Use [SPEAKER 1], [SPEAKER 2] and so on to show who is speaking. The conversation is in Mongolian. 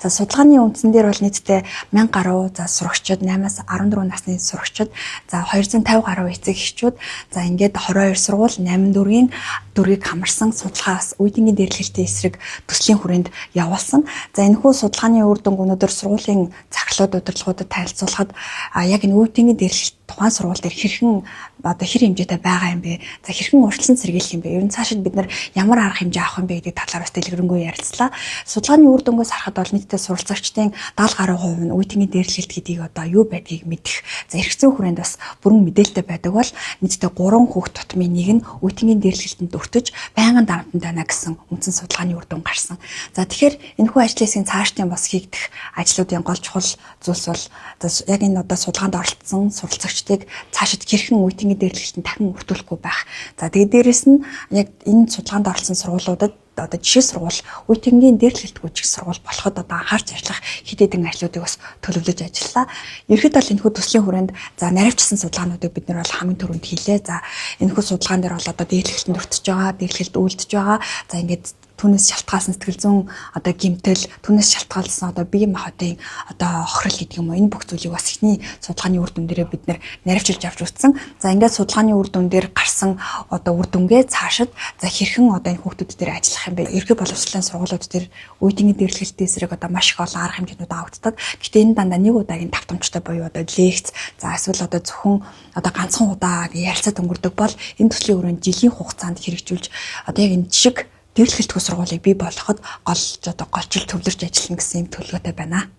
[SPEAKER 1] За судалгааны үндсэн дээр бол нийтдээ 1000 гаруй за сурагчид 8-аас 14 насны сурагчид за 250 гаруй эцэг эхчүүд за ингээд 22 сургууль 8 дөрвийг хамарсан судалгаас үеийнгийн дээрлэхтэй эсрэг төслийн хүрээнд явуулсан. За энэхүү судалгааны үр дүнг өнөөдөр сургуулийн захирлууд удирдлагуудад танилцуулахад яг энэ үеийнгийн дээрлэлт тухайн сургууль дээр хэрхэн одоо хэр хэмжээтэй байгаа юм бэ? За хэрхэн урьдчилан сэргийлэх юм бэ? Ер нь цаашид бид нар ямар арга хэмжээ авах юм бэ гэдэг талаар бас дэлгэрэнгүй ярилцлаа. Судалгааны үр дүнгээс харахад бол нийтдээ суралцагчдын 70 гаруй хувь нь үеийнгийн дээрлэлт гэдгийг одоо юу байдгийг мэдэх. За эрх зүйн хүрээнд бас бүрэн мэдээлэлтэй байдаг бол нийтдээ 3 хүүхд тутмын нэг нь үеийнгийн дээрлэлтэнд өртөж байнгын дарамтанд байна гэсэн үндсэн судалгааны үр дүн гарсан. За тэгэхээр энэхүү ажлын хэсгийн цаашдын бас хийгдэх ажлуудын гол чухал зүйлс бол яг энэ одоо судалгаанд оролцсон суралцагчдыг цаашид хэрхэн үеийнгийн дээрлэлтэнд дахин өртүүлэхгүй байх. За тэгээд дээрэс нь яг энэ судалгаанд оролцсон сургуулиудад одоо жишээ сургууль үеийнгийн дээрлэлтгүй жиг сургууль болоход одоо анхаарч ажиллах хэд хэдэн ажлуудыг бас төлөвлөж ажиллаа. Ерөнхийдөө бол энэхүү төслийн хүрээнд за наривчсан судалгаануудыг бид нар бол хамгийн түрүүнд хийлээ. За энэхүү судалгаан дээр бол одоо дээрлэлтэнд өртөж байгаа, дээрлэлт үйлдэж байгаа. За ингээд түүнээс шалтгаалсан сэтгэл зүйн одоо гэмтэл, түүнээс шалтгаалсан одоо бие махбодын одоо хохирол гэдэг юм уу, энэ бүх зүйлийг бас ихний судалгааны үр дүн дээрээ бид нэр наривчилж авч үзсэн. За ингээд судалгааны үр дүн дээр гарсан одоо үр дүнгээ цаашид за хэрхэн одоо энэ хүүхдүүд дээр ажиллах юм бэ? Ерхий боловсролын сургуулиуд дээр үеийнгийн дээрлэлтийн эсрэг одоо маш их олон арга хэмжээнүүд авагддаг. Гэхдээ энэ дандаа нэг удаагийн давтамжтай буюу одоо лекц, за эсвэл одоо зөвхөн одоо ганцхан удаа ярилцаад өнгөрдөг бол энэ төслийн өрөөнд жилийн хугацаанд хэрэгжүүлж одоо яг энэ жишг дээрлэлтгүй сургуулийг бий болгоход голжил төвлөрч ажиллана гэсэн юм төлөвлөгөөтэй байна.